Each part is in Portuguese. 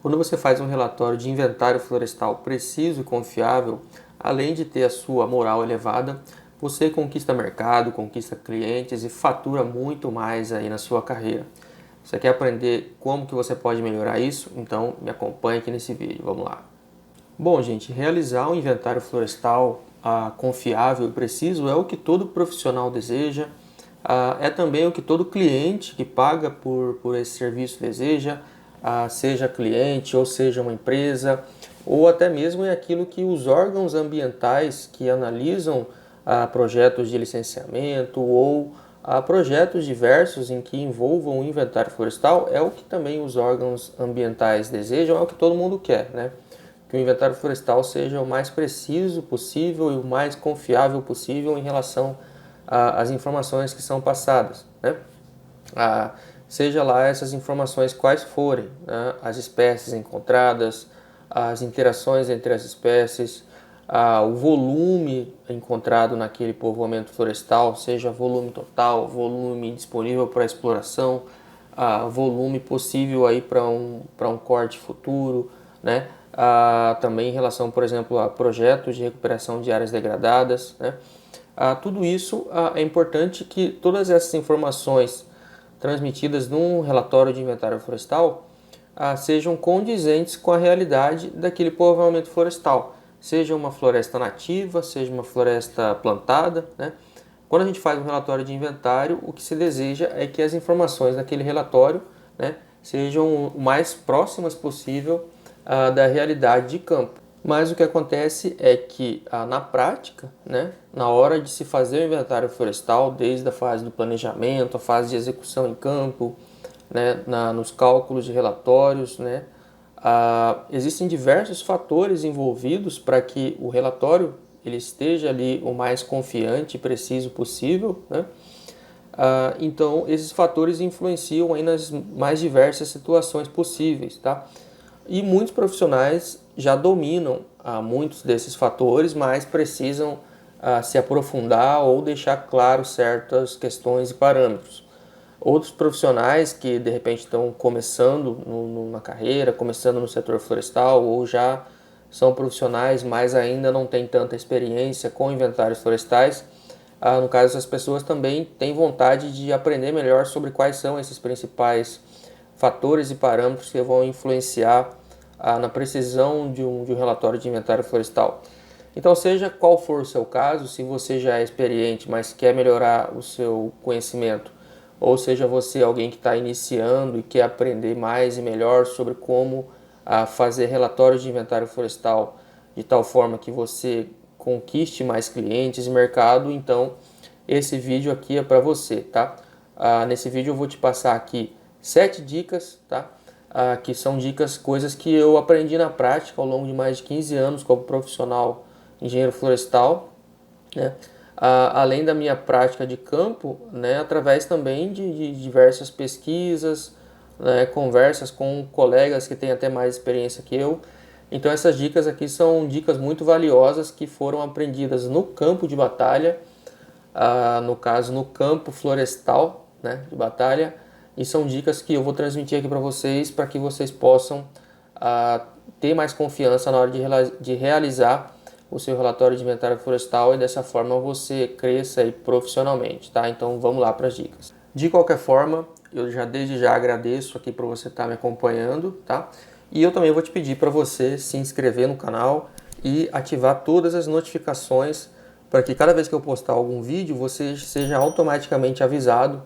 Quando você faz um relatório de inventário florestal preciso e confiável, além de ter a sua moral elevada, você conquista mercado, conquista clientes e fatura muito mais aí na sua carreira. Você quer aprender como que você pode melhorar isso? Então me acompanhe aqui nesse vídeo, vamos lá. Bom, gente, realizar um inventário florestal confiável e preciso é o que todo profissional deseja, é também o que todo cliente que paga por esse serviço deseja, seja cliente ou seja uma empresa, ou até mesmo é aquilo que os órgãos ambientais que analisam projetos de licenciamento ou projetos diversos em que envolvam o inventário florestal, é o que também os órgãos ambientais desejam, é o que todo mundo quer, né? Que o inventário florestal seja o mais preciso possível e o mais confiável possível em relação às informações que são passadas, né? Seja lá essas informações quais forem, né? As espécies encontradas, as interações entre as espécies, o volume encontrado naquele povoamento florestal, seja volume total, volume disponível para exploração, volume possível aí para um corte futuro, né? Também em relação, por exemplo, a projetos de recuperação de áreas degradadas, né? Tudo isso é importante que todas essas informações transmitidas num relatório de inventário florestal sejam condizentes com a realidade daquele povoamento florestal, seja uma floresta nativa, seja uma floresta plantada, né? Quando a gente faz um relatório de inventário, o que se deseja é que as informações naquele relatório, né, sejam o mais próximas possível da realidade de campo. Mas o que acontece é que, na prática, né, na hora de se fazer o inventário florestal, desde a fase do planejamento, a fase de execução em campo, né, nos cálculos de relatórios, né, existem diversos fatores envolvidos para que o relatório ele esteja ali o mais confiante e preciso possível, né? Então, esses fatores influenciam aí nas mais diversas situações possíveis, tá? E muitos profissionais já dominam muitos desses fatores, mas precisam se aprofundar ou deixar claro certas questões e parâmetros. Outros profissionais que de repente estão começando na carreira, começando no setor florestal ou já são profissionais, mas ainda não têm tanta experiência com inventários florestais. No caso, essas pessoas também têm vontade de aprender melhor sobre quais são esses principais fatores e parâmetros que vão influenciar na precisão de um relatório de inventário florestal. Então, seja qual for o seu caso, se você já é experiente, mas quer melhorar o seu conhecimento, ou seja você alguém que está iniciando e quer aprender mais e melhor sobre como fazer relatórios de inventário florestal de tal forma que você conquiste mais clientes e mercado, então esse vídeo aqui é para você, tá? Nesse vídeo eu vou te passar aqui 7 dicas, tá? Que são dicas, coisas que eu aprendi na prática ao longo de mais de 15 anos como profissional engenheiro florestal, né? Além da minha prática de campo, né? Através também de diversas pesquisas, né? Conversas com colegas que têm até mais experiência que eu. Então essas dicas aqui são dicas muito valiosas que foram aprendidas no campo de batalha, no caso no campo florestal, né, de batalha, e são dicas que eu vou transmitir aqui para vocês para que vocês possam ter mais confiança na hora de realizar o seu relatório de inventário florestal e dessa forma você cresça aí profissionalmente, tá? Então vamos lá para as dicas. De qualquer forma, eu já desde já agradeço aqui por você estar me acompanhando, tá? E eu também vou te pedir para você se inscrever no canal e ativar todas as notificações para que cada vez que eu postar algum vídeo você seja automaticamente avisado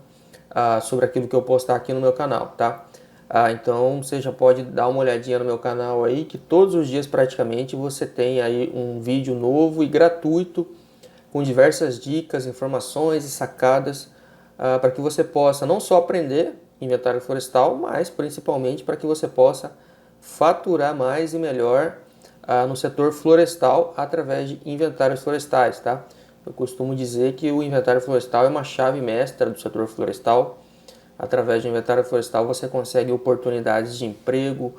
sobre aquilo que eu postar aqui no meu canal, tá? Então você já pode dar uma olhadinha no meu canal aí, que todos os dias praticamente você tem aí um vídeo novo e gratuito com diversas dicas, informações e sacadas para que você possa não só aprender inventário florestal, mas principalmente para que você possa faturar mais e melhor no setor florestal através de inventários florestais, tá? Eu costumo dizer que o inventário florestal é uma chave mestra do setor florestal. Através do inventário florestal você consegue oportunidades de emprego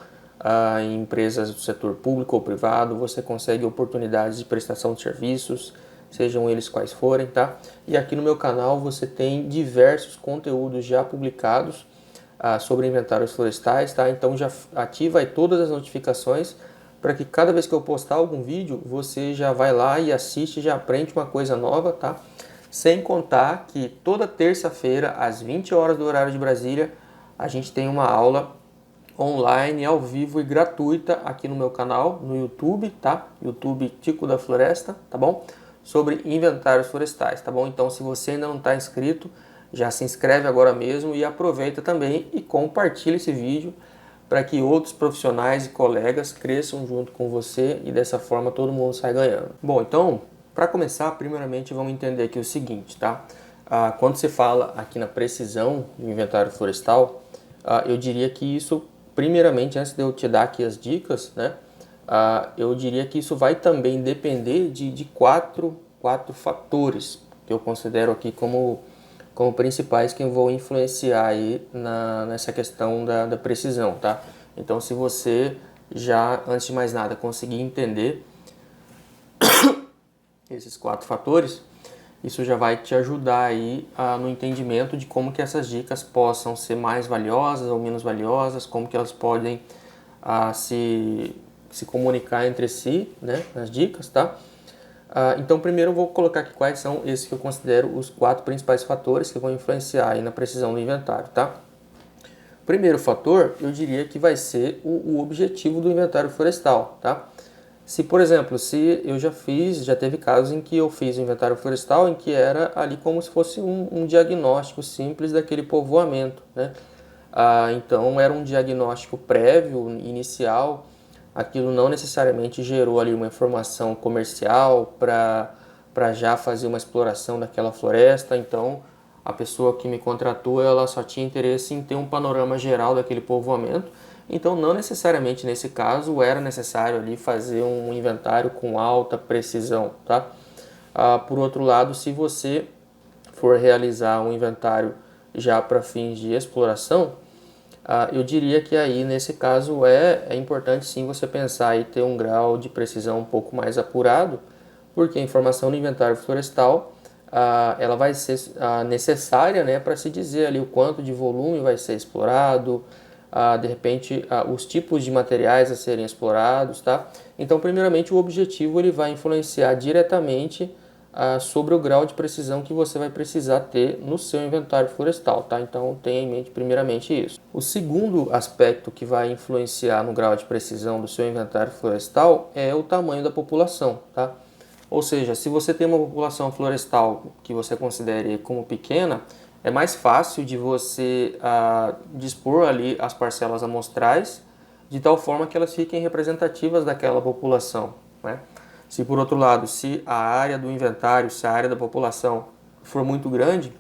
em empresas do setor público ou privado, você consegue oportunidades de prestação de serviços, sejam eles quais forem, tá? E aqui no meu canal você tem diversos conteúdos já publicados sobre inventários florestais, tá? Então já ativa aí todas as notificações para que cada vez que eu postar algum vídeo, você já vai lá e assiste, já aprende uma coisa nova, tá? Sem contar que toda terça-feira, às 20 horas do horário de Brasília, a gente tem uma aula online, ao vivo e gratuita aqui no meu canal, no YouTube, tá? YouTube Tico da Floresta, tá bom? Sobre inventários florestais, tá bom? Então, se você ainda não está inscrito, já se inscreve agora mesmo e aproveita também e compartilha esse vídeo para que outros profissionais e colegas cresçam junto com você e dessa forma todo mundo sai ganhando. Bom, então, para começar, primeiramente vamos entender aqui o seguinte, tá? Quando se fala aqui na precisão do inventário florestal, eu diria que isso, primeiramente, antes de eu te dar aqui as dicas, né? Eu diria que isso vai também depender de quatro fatores que eu considero aqui como principais que vão influenciar aí nessa questão da precisão, tá? Então, se você já, antes de mais nada, conseguir entender esses 4 fatores, isso já vai te ajudar aí no entendimento de como que essas dicas possam ser mais valiosas ou menos valiosas, como que elas podem se comunicar entre si, né, nas dicas, tá? Então, primeiro eu vou colocar aqui quais são esses que eu considero os 4 principais fatores que vão influenciar aí na precisão do inventário, tá? Primeiro fator, eu diria que vai ser o objetivo do inventário florestal, tá? Se, por exemplo, se eu já teve casos em que eu fiz o inventário florestal em que era ali como se fosse um diagnóstico simples daquele povoamento, né? Então, era um diagnóstico prévio, inicial. Aquilo não necessariamente gerou ali uma informação comercial para já fazer uma exploração daquela floresta. Então, a pessoa que me contratou, ela só tinha interesse em ter um panorama geral daquele povoamento. Então, não necessariamente nesse caso era necessário ali fazer um inventário com alta precisão, tá? Por outro lado, se você for realizar um inventário já para fins de exploração, eu diria que aí, nesse caso, é importante sim você pensar e ter um grau de precisão um pouco mais apurado, porque a informação do inventário florestal ela vai ser necessária, né, para se dizer ali o quanto de volume vai ser explorado, de repente os tipos de materiais a serem explorados, tá? Então, primeiramente, o objetivo ele vai influenciar diretamente sobre o grau de precisão que você vai precisar ter no seu inventário florestal, tá? Então, tenha em mente primeiramente isso. O segundo aspecto que vai influenciar no grau de precisão do seu inventário florestal é o tamanho da população, tá? Ou seja, se você tem uma população florestal que você considere como pequena, é mais fácil de você dispor ali as parcelas amostrais de tal forma que elas fiquem representativas daquela população, né? Se por outro lado, se a área do inventário, se a área da população for muito grande,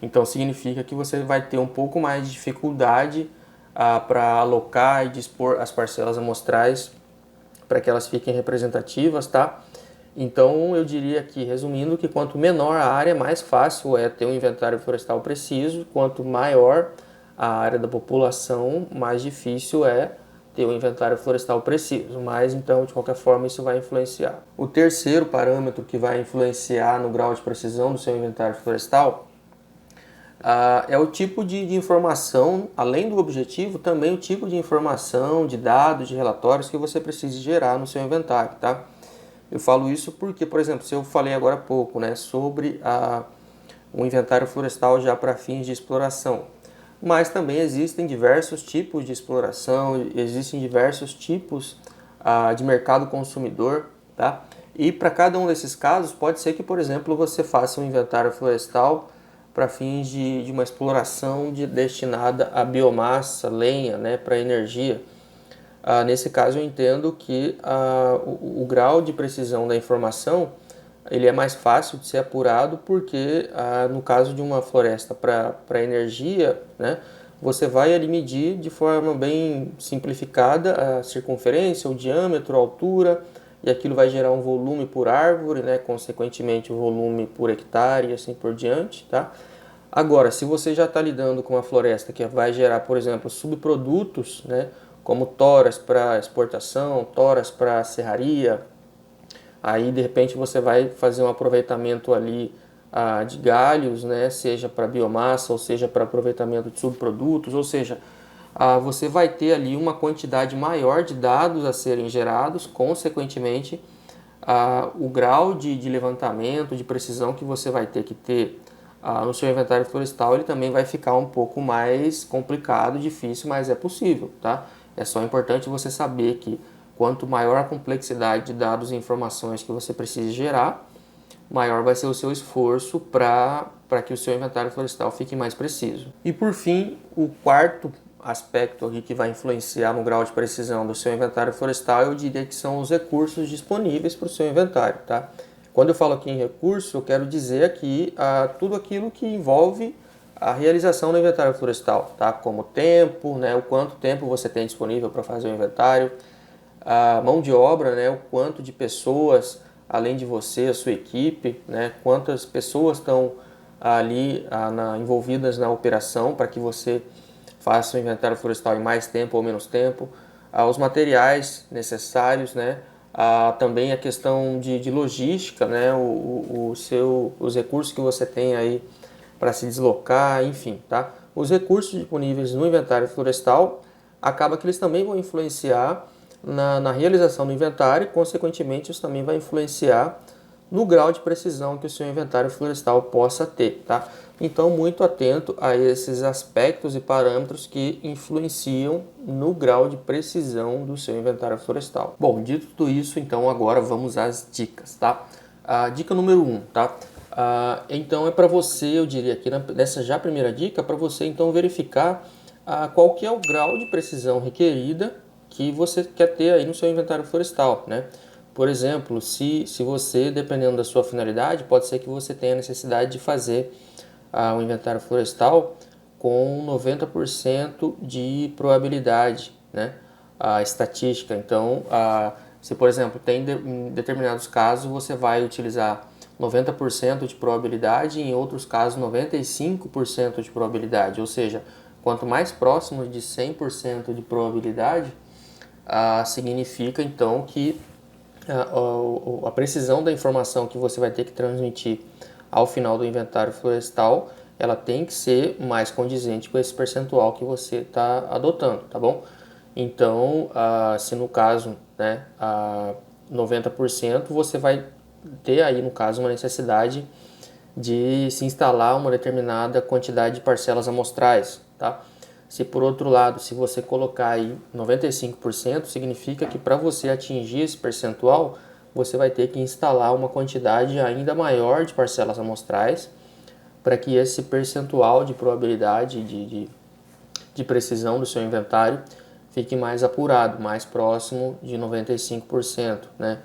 então significa que você vai ter um pouco mais de dificuldade para alocar e dispor as parcelas amostrais para que elas fiquem representativas, tá? Então eu diria aqui, resumindo, que quanto menor a área, mais fácil é ter um inventário florestal preciso, quanto maior a área da população, mais difícil é ter um inventário florestal preciso, mas então de qualquer forma isso vai influenciar. O terceiro parâmetro que vai influenciar no grau de precisão do seu inventário florestal é o tipo de informação, além do objetivo, também o tipo de informação, de dados, de relatórios que você precisa gerar no seu inventário, tá? Eu falo isso porque, por exemplo, se eu falei agora há pouco, né, sobre um inventário florestal já para fins de exploração, mas também existem diversos tipos de exploração, existem diversos tipos de mercado consumidor, tá? E para cada um desses casos, pode ser que, por exemplo, você faça um inventário florestal para fins de uma exploração destinada a biomassa, lenha, né, para energia. Nesse caso, eu entendo que o grau de precisão da informação ele é mais fácil de ser apurado porque, no caso de uma floresta para energia, né, você vai ali medir de forma bem simplificada a circunferência, o diâmetro, a altura, e aquilo vai gerar um volume por árvore, né, consequentemente o volume por hectare e assim por diante, tá? Agora, se você já está lidando com uma floresta que vai gerar, por exemplo, subprodutos, né, como toras para exportação, toras para serraria, aí de repente você vai fazer um aproveitamento ali de galhos, né, seja para biomassa ou seja para aproveitamento de subprodutos, ou seja, você vai ter ali uma quantidade maior de dados a serem gerados, consequentemente, o grau de levantamento, de precisão que você vai ter que ter no seu inventário florestal, ele também vai ficar um pouco mais complicado, difícil, mas é possível, tá? É só importante você saber que quanto maior a complexidade de dados e informações que você precisa gerar, maior vai ser o seu esforço para que o seu inventário florestal fique mais preciso. E por fim, o quarto aspecto aqui que vai influenciar no grau de precisão do seu inventário florestal, eu diria que são os recursos disponíveis para o seu inventário, tá? Quando eu falo aqui em recurso, eu quero dizer aqui tudo aquilo que envolve a realização do inventário florestal, tá? Como tempo, né? O quanto tempo você tem disponível para fazer o inventário, a mão de obra, né? O quanto de pessoas, além de você, a sua equipe, né? Quantas pessoas estão ali envolvidas na operação para que você faça o inventário florestal em mais tempo ou menos tempo, os materiais necessários, né? Também a questão de logística, né? Os recursos que você tem aí para se deslocar, enfim, tá? Os recursos disponíveis no inventário florestal acaba que eles também vão influenciar na realização do inventário e, consequentemente, isso também vai influenciar no grau de precisão que o seu inventário florestal possa ter, tá? Então, muito atento a esses aspectos e parâmetros que influenciam no grau de precisão do seu inventário florestal. Bom, dito tudo isso, então agora vamos às dicas, tá? A dica número 1, tá? Então é para você, eu diria aqui nessa já primeira dica, para você então verificar qual que é o grau de precisão requerida que você quer ter aí no seu inventário florestal, né? Por exemplo, se você, dependendo da sua finalidade, pode ser que você tenha necessidade de fazer um inventário florestal com 90% de probabilidade, né? A estatística. Então, se por exemplo, em determinados casos você vai utilizar 90% de probabilidade e em outros casos 95% de probabilidade, ou seja, quanto mais próximo de 100% de probabilidade, significa então que a precisão da informação que você vai ter que transmitir ao final do inventário florestal, ela tem que ser mais condizente com esse percentual que você está adotando, tá bom? Então, se no caso, né, 90%, você vai ter aí, no caso, uma necessidade de se instalar uma determinada quantidade de parcelas amostrais, tá? Se por outro lado, se você colocar aí 95%, significa que para você atingir esse percentual, você vai ter que instalar uma quantidade ainda maior de parcelas amostrais para que esse percentual de probabilidade de precisão do seu inventário fique mais apurado, mais próximo de 95%, né?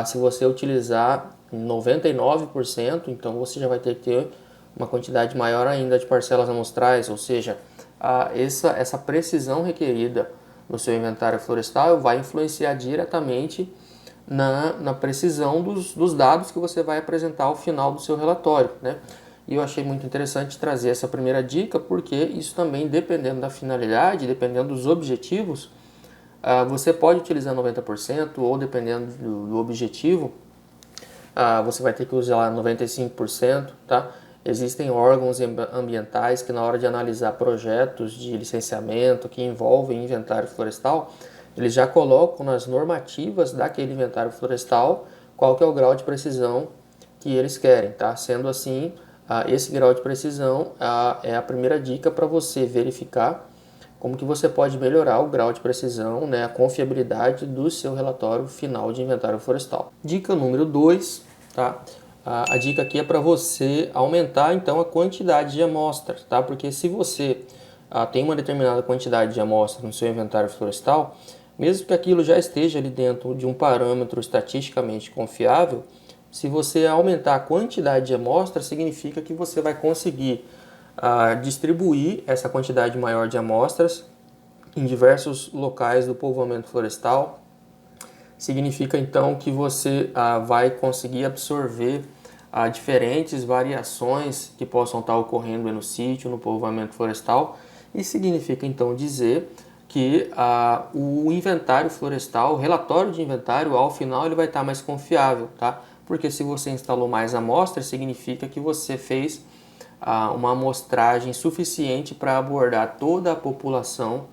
Se você utilizar 99%, então você já vai ter que ter uma quantidade maior ainda de parcelas amostrais, ou seja, essa precisão requerida no seu inventário florestal vai influenciar diretamente na precisão dos dados que você vai apresentar ao final do seu relatório, né? E eu achei muito interessante trazer essa primeira dica, porque isso também, dependendo da finalidade, dependendo dos objetivos, você pode utilizar 90% ou, dependendo do objetivo, você vai ter que usar 95%, tá? Existem órgãos ambientais que, na hora de analisar projetos de licenciamento que envolvem inventário florestal, eles já colocam nas normativas daquele inventário florestal qual que é o grau de precisão que eles querem, tá? Sendo assim, esse grau de precisão é a primeira dica para você verificar como que você pode melhorar o grau de precisão, né, a confiabilidade do seu relatório final de inventário florestal. Dica número 2, tá? A dica aqui é para você aumentar então a quantidade de amostras, tá? Porque se você tem uma determinada quantidade de amostras no seu inventário florestal, mesmo que aquilo já esteja ali dentro de um parâmetro estatisticamente confiável, se você aumentar a quantidade de amostras, significa que você vai conseguir distribuir essa quantidade maior de amostras em diversos locais do povoamento florestal. Significa então que você vai conseguir absorver diferentes variações que possam estar ocorrendo no sítio, no povoamento florestal, e significa então dizer que o inventário florestal, o relatório de inventário, ao final ele vai estar mais confiável, tá? porque se você instalou mais amostras, significa que você fez uma amostragem suficiente para abordar toda a população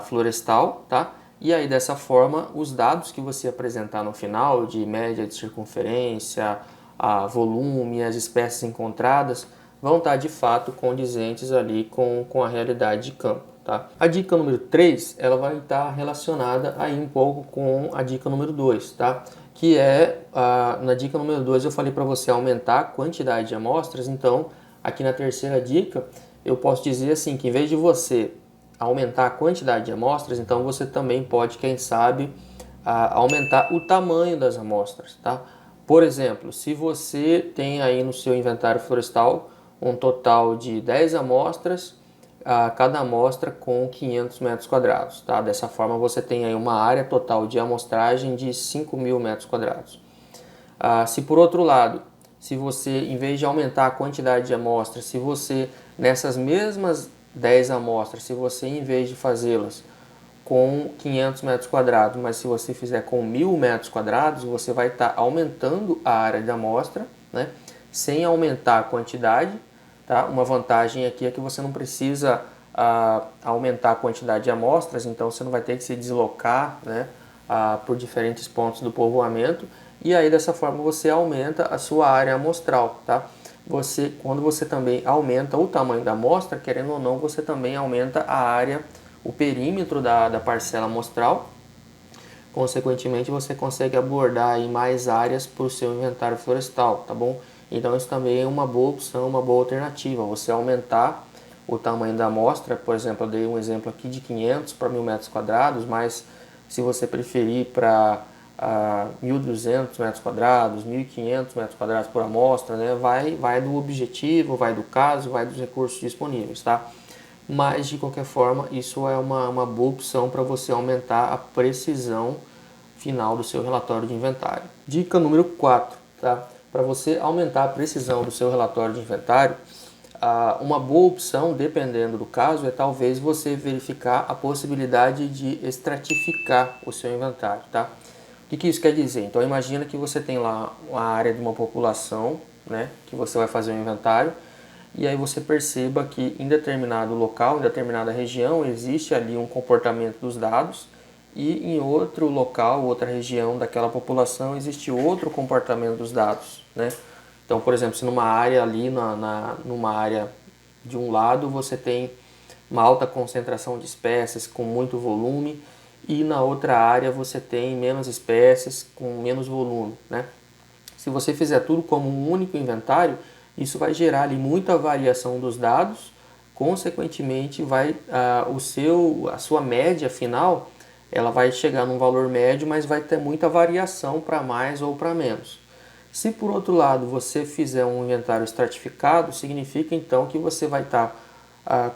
florestal, tá? E aí dessa forma, os dados que você apresentar no final, de média de circunferência, volume, as espécies encontradas, vão estar de fato condizentes ali com a realidade de campo. Tá? A dica número 3, ela vai estar relacionada aí um pouco com a dica número 2, tá? Que é, na dica número 2 eu falei para você aumentar a quantidade de amostras, então aqui na terceira dica eu posso dizer assim, que em vez de você aumentar a quantidade de amostras, então você também pode, quem sabe, aumentar o tamanho das amostras, tá? Por exemplo, se você tem aí no seu inventário florestal um total de 10 amostras, cada amostra com 500 metros quadrados, tá? Dessa forma você tem aí uma área total de amostragem de 5.000 metros quadrados. Se por outro lado, se você, em vez de aumentar a quantidade de amostras, se você, nessas mesmas 10 amostras, se você, em vez de fazê-las com 500 metros quadrados, mas se você fizer com 1.000 metros quadrados, você vai estar aumentando a área de amostra, né? Sem aumentar a quantidade. Tá? Uma vantagem aqui é que você não precisa aumentar a quantidade de amostras, então você não vai ter que se deslocar, né, por diferentes pontos do povoamento, e aí dessa forma você aumenta a sua área amostral. Tá? Quando você também aumenta o tamanho da amostra, querendo ou não, você também aumenta a área, o perímetro da parcela amostral. Consequentemente, você consegue abordar aí mais áreas para o seu inventário florestal, tá bom? Então isso também é uma boa opção, uma boa alternativa, você aumentar o tamanho da amostra. Por exemplo, eu dei um exemplo aqui de 500 para 1.000 metros quadrados, mas se você preferir para 1.200 metros quadrados, 1.500 metros quadrados por amostra, né, vai do objetivo, vai do caso, vai dos recursos disponíveis, tá? Mas de qualquer forma, isso é uma boa opção para você aumentar a precisão final do seu relatório de inventário. Dica número 4, tá? Para você aumentar a precisão do seu relatório de inventário, uma boa opção, dependendo do caso, é talvez você verificar a possibilidade de estratificar o seu inventário, tá? O que isso quer dizer? Então imagina que você tem lá uma área de uma população, né, que você vai fazer um inventário, e aí você perceba que em determinado local, em determinada região, existe ali um comportamento dos dados, e em outro local, outra região daquela população, existe outro comportamento dos dados, né? Então, por exemplo, se numa área ali, numa área de um lado, você tem uma alta concentração de espécies com muito volume, e na outra área você tem menos espécies com menos volume, né? Se você fizer tudo como um único inventário, isso vai gerar ali muita variação dos dados, consequentemente a sua média final, ela vai chegar num valor médio, mas vai ter muita variação para mais ou para menos. Se por outro lado você fizer um inventário estratificado, significa então que você vai estar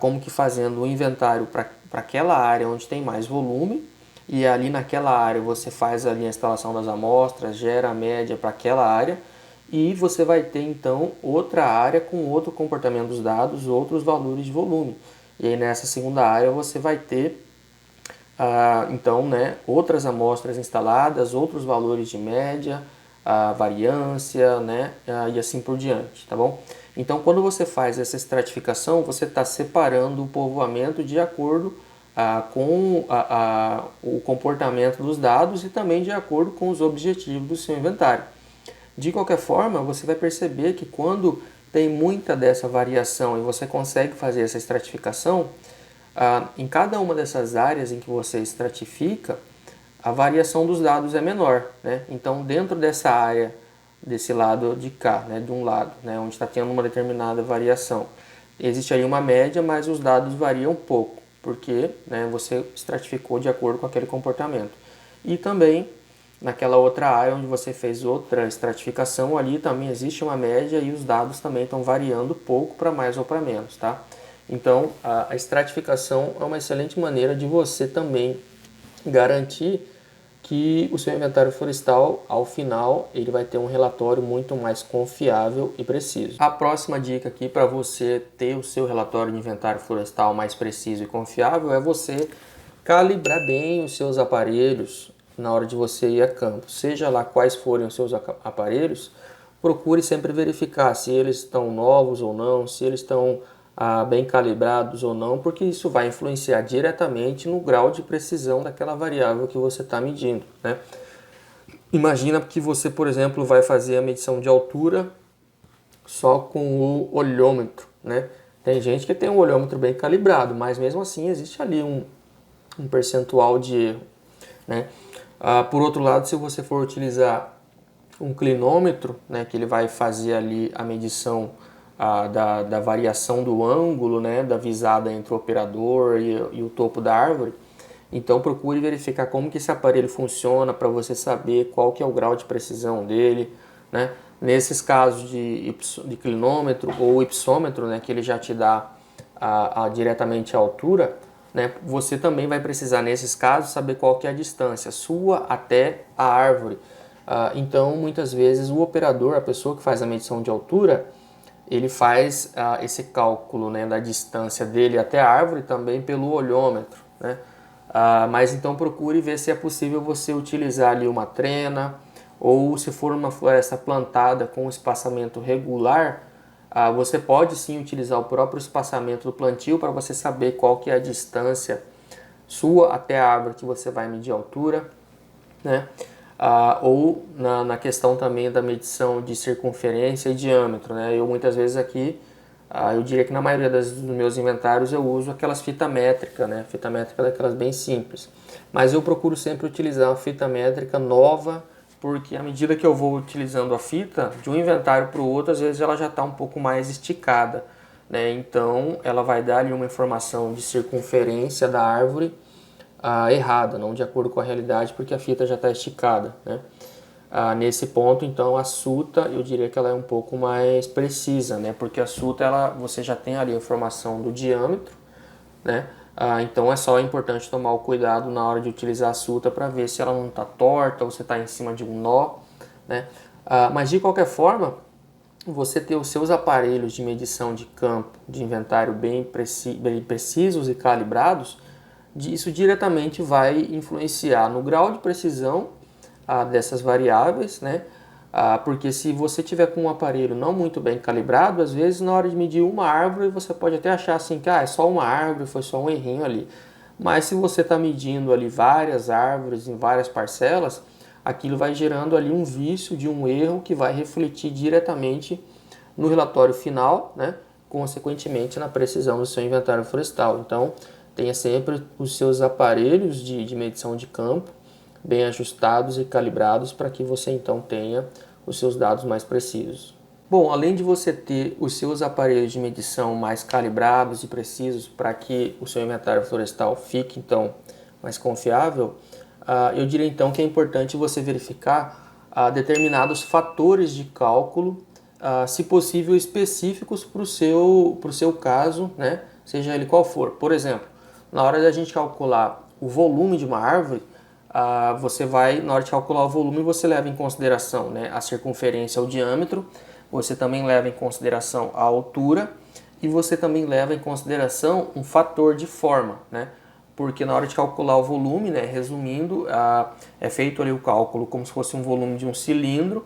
como que fazendo um inventário para aquela área onde tem mais volume, e ali naquela área você faz ali a instalação das amostras, gera a média para aquela área, e você vai ter então outra área com outro comportamento dos dados, outros valores de volume. E aí nessa segunda área você vai ter então, né, outras amostras instaladas, outros valores de média, variância, né, e assim por diante, tá bom? Então, quando você faz essa estratificação, você está separando o povoamento de acordo com o comportamento dos dados e também de acordo com os objetivos do seu inventário. De qualquer forma, você vai perceber que quando tem muita dessa variação e você consegue fazer essa estratificação, em cada uma dessas áreas em que você estratifica, a variação dos dados é menor, né? Então, dentro dessa área, desse lado de cá, né, de um lado, né, onde está tendo uma determinada variação, existe aí uma média, mas os dados variam um pouco, porque, né, você estratificou de acordo com aquele comportamento. E também, naquela outra área onde você fez outra estratificação, ali também existe uma média e os dados também estão variando pouco para mais ou para menos, tá? Então, a estratificação é uma excelente maneira de você também garantir que o seu inventário florestal, ao final, ele vai ter um relatório muito mais confiável e preciso. A próxima dica aqui para você ter o seu relatório de inventário florestal mais preciso e confiável é você calibrar bem os seus aparelhos na hora de você ir a campo, seja lá quais forem os seus aparelhos, procure sempre verificar se eles estão novos ou não, se eles estão bem calibrados ou não, porque isso vai influenciar diretamente no grau de precisão daquela variável que você está medindo, né? Imagina que você, por exemplo, vai fazer a medição de altura só com o olhômetro, né? Tem gente que tem um olhômetro bem calibrado, mas mesmo assim existe ali um percentual de erro, né? Por outro lado, se você for utilizar um clinômetro, né, que ele vai fazer ali a medição da variação do ângulo, né, da visada entre o operador e o topo da árvore, então procure verificar como que esse aparelho funciona para você saber qual que é o grau de precisão dele, né? Nesses casos de clinômetro ou ipsômetro, né, que ele já te dá diretamente a altura, né, você também vai precisar, nesses casos, saber qual que é a distância sua até a árvore. Então, muitas vezes, o operador, a pessoa que faz a medição de altura, ele faz esse cálculo, né, da distância dele até a árvore também pelo olhômetro, né? Mas então procure ver se é possível você utilizar ali uma trena, ou se for uma floresta plantada com espaçamento regular, você pode sim utilizar o próprio espaçamento do plantio para você saber qual que é a distância sua até a árvore que você vai medir a altura, né? Ou na questão também da medição de circunferência e diâmetro, né? Eu muitas vezes aqui, eu diria que na maioria dos meus inventários eu uso aquelas fita métrica, né? Fita métrica daquelas bem simples. Mas eu procuro sempre utilizar uma fita métrica nova, porque à medida que eu vou utilizando a fita, de um inventário para o outro, às vezes ela já está um pouco mais esticada, né? Então ela vai dar ali uma informação de circunferência da árvore errada, não de acordo com a realidade, porque a fita já está esticada, né? Nesse ponto, então, a suta, eu diria que ela é um pouco mais precisa, né? Porque a suta, você já tem ali a informação do diâmetro, né? Então é só importante tomar o cuidado na hora de utilizar a suta para ver se ela não está torta ou se está em cima de um nó, né? Mas de qualquer forma, você ter os seus aparelhos de medição de campo, de inventário bem precisos e calibrados, isso diretamente vai influenciar no grau de precisão dessas variáveis, né? Porque se você tiver com um aparelho não muito bem calibrado, às vezes na hora de medir uma árvore você pode até achar assim que é só uma árvore, foi só um errinho ali. Mas se você está medindo ali várias árvores em várias parcelas, aquilo vai gerando ali um vício de um erro que vai refletir diretamente no relatório final, né? Consequentemente na precisão do seu inventário florestal. Então, tenha sempre os seus aparelhos de medição de campo bem ajustados e calibrados para que você então tenha os seus dados mais precisos. Bom, além de você ter os seus aparelhos de medição mais calibrados e precisos para que o seu inventário florestal fique então mais confiável, eu diria então que é importante você verificar determinados fatores de cálculo, se possível específicos para o seu caso, né? Seja ele qual for. Por exemplo, na hora da gente calcular o volume de uma árvore, na hora de calcular o volume, você leva em consideração, né, a circunferência, o diâmetro, você também leva em consideração a altura e você também leva em consideração um fator de forma, né? Porque na hora de calcular o volume, né, resumindo, é feito ali o cálculo como se fosse um volume de um cilindro,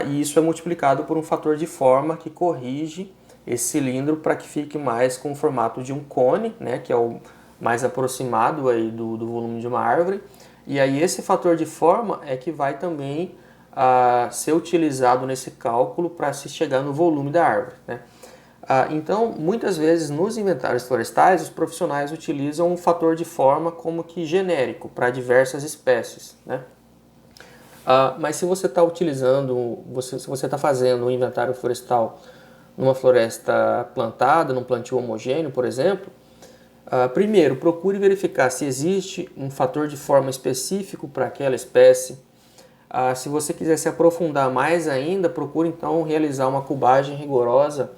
e isso é multiplicado por um fator de forma que corrige esse cilindro para que fique mais com o formato de um cone, né, que é o mais aproximado aí do volume de uma árvore. E aí esse fator de forma é que vai também ser utilizado nesse cálculo para se chegar no volume da árvore, né? Então, muitas vezes nos inventários florestais, os profissionais utilizam um fator de forma como que genérico para diversas espécies, né? Mas se você está utilizando, se você está fazendo um inventário florestal numa floresta plantada, num plantio homogêneo, por exemplo, primeiro, procure verificar se existe um fator de forma específico para aquela espécie. Se você quiser se aprofundar mais ainda, procure então realizar uma cubagem rigorosa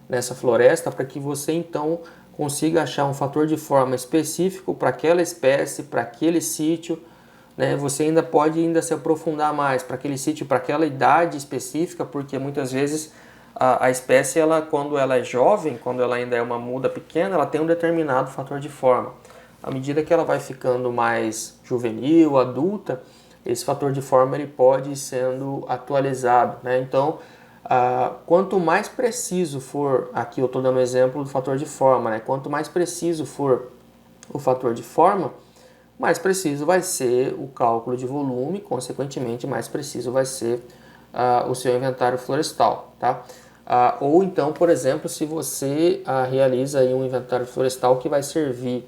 nessa floresta para que você então consiga achar um fator de forma específico para aquela espécie, para aquele sítio, né? Você ainda pode se aprofundar mais para aquele sítio, para aquela idade específica, porque muitas vezes a espécie, quando ela é jovem, quando ela ainda é uma muda pequena, ela tem um determinado fator de forma. à medida que ela vai ficando mais juvenil, adulta, esse fator de forma ele pode ir sendo atualizado, né? Então, quanto mais preciso for, aqui eu estou dando o exemplo do fator de forma, né? Quanto mais preciso for o fator de forma, mais preciso vai ser o cálculo de volume, consequentemente mais preciso vai ser o seu inventário florestal, tá? Ou então, por exemplo, se você realiza aí um inventário florestal que vai servir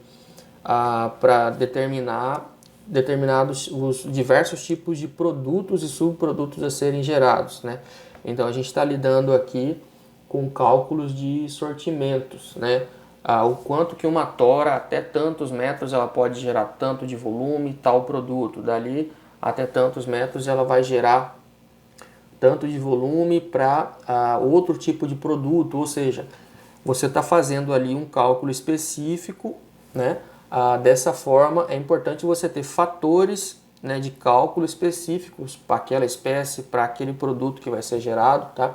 para determinar determinados os diversos tipos de produtos e subprodutos a serem gerados, né? Então a gente está lidando aqui com cálculos de sortimentos, né? O quanto que uma tora até tantos metros ela pode gerar tanto de volume tal produto, dali até tantos metros ela vai gerar tanto de volume para outro tipo de produto, ou seja, você está fazendo ali um cálculo específico, né? Dessa forma, é importante você ter fatores, né, de cálculo específicos para aquela espécie, para aquele produto que vai ser gerado, tá?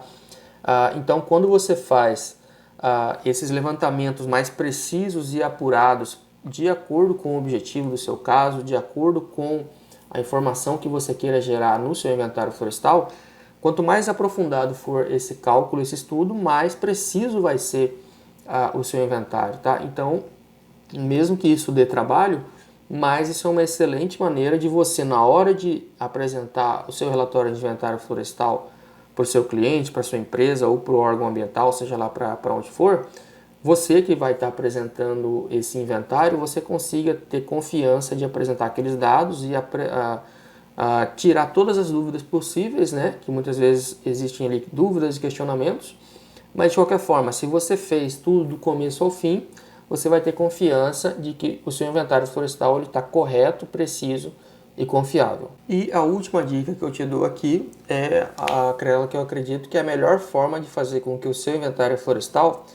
Então, quando você faz esses levantamentos mais precisos e apurados, de acordo com o objetivo do seu caso, de acordo com a informação que você queira gerar no seu inventário florestal, quanto mais aprofundado for esse cálculo, esse estudo, mais preciso vai ser o seu inventário, tá? Então, mesmo que isso dê trabalho, mas isso é uma excelente maneira de você, na hora de apresentar o seu relatório de inventário florestal para o seu cliente, para a sua empresa ou para o órgão ambiental, seja lá para onde for, você que vai estar apresentando esse inventário, você consiga ter confiança de apresentar aqueles dados e tirar todas as dúvidas possíveis, né? Que muitas vezes existem ali dúvidas e questionamentos, mas de qualquer forma, se você fez tudo do começo ao fim, você vai ter confiança de que o seu inventário florestal está correto, preciso e confiável. E a última dica que eu te dou aqui é aquela que eu acredito que é a melhor forma de fazer com que o seu inventário florestal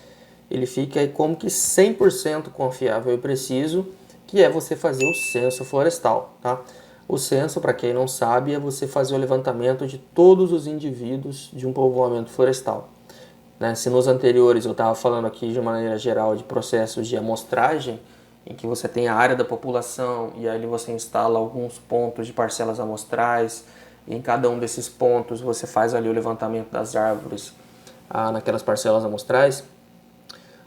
ele fique aí como que 100% confiável e preciso, que é você fazer o censo florestal, tá? O censo, para quem não sabe, é você fazer o levantamento de todos os indivíduos de um povoamento florestal. Né? Se nos anteriores eu estava falando aqui de uma maneira geral de processos de amostragem, em que você tem a área da população e aí você instala alguns pontos de parcelas amostrais, e em cada um desses pontos você faz ali o levantamento das árvores naquelas parcelas amostrais.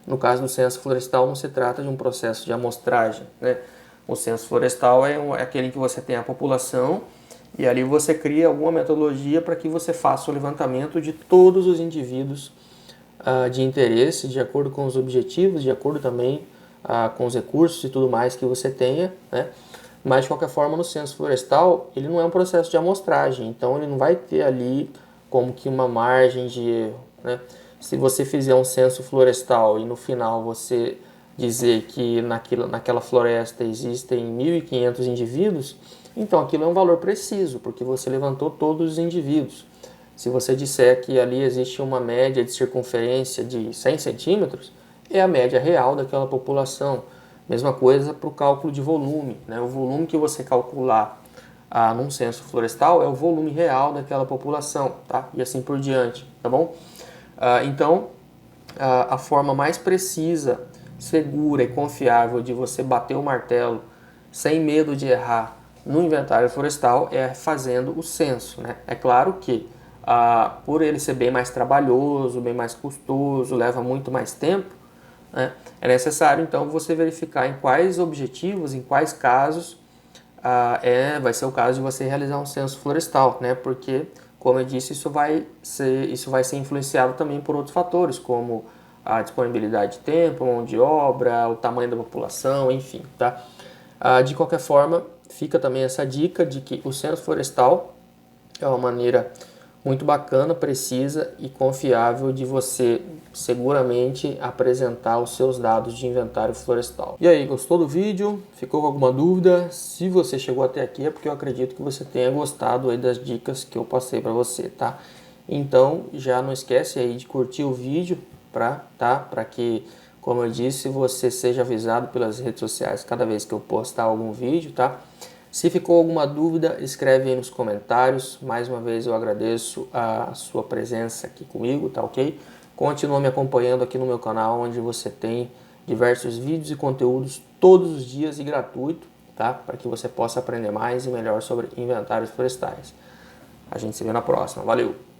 No caso do censo florestal não se trata de um processo de amostragem, né? O censo florestal é aquele em que você tem a população e ali você cria alguma metodologia para que você faça o levantamento de todos os indivíduos de interesse, de acordo com os objetivos, de acordo também com os recursos e tudo mais que você tenha, né? Mas de qualquer forma no censo florestal ele não é um processo de amostragem, então ele não vai ter ali como que uma margem de erro, né? Se você fizer um censo florestal e no final você dizer que naquela floresta existem 1.500 indivíduos, então aquilo é um valor preciso, porque você levantou todos os indivíduos. Se você disser que ali existe uma média de circunferência de 100 centímetros, é a média real daquela população. Mesma coisa para o cálculo de volume, né? O volume que você calcular num censo florestal é o volume real daquela população, tá? E assim por diante, tá bom? Então, a forma mais precisa, segura e confiável de você bater o martelo sem medo de errar no inventário florestal é fazendo o censo, né? É claro que por ele ser bem mais trabalhoso, bem mais custoso, leva muito mais tempo, né? É necessário então você verificar em quais objetivos, em quais casos vai ser o caso de você realizar um censo florestal, né? Porque, como eu disse, isso vai ser influenciado também por outros fatores, como a disponibilidade de tempo, mão de obra, o tamanho da população, enfim, tá? De qualquer forma, fica também essa dica de que o censo florestal é uma maneira muito bacana, precisa e confiável de você seguramente apresentar os seus dados de inventário florestal. E aí, gostou do vídeo? Ficou com alguma dúvida? Se você chegou até aqui é porque eu acredito que você tenha gostado aí das dicas que eu passei para você, tá? Então, já não esquece aí de curtir o vídeo para que, como eu disse, você seja avisado pelas redes sociais cada vez que eu postar algum vídeo, tá? Se ficou alguma dúvida, escreve aí nos comentários. Mais uma vez eu agradeço a sua presença aqui comigo, tá ok? Continua me acompanhando aqui no meu canal, onde você tem diversos vídeos e conteúdos todos os dias e gratuito, tá? Para que você possa aprender mais e melhor sobre inventários florestais. A gente se vê na próxima. Valeu!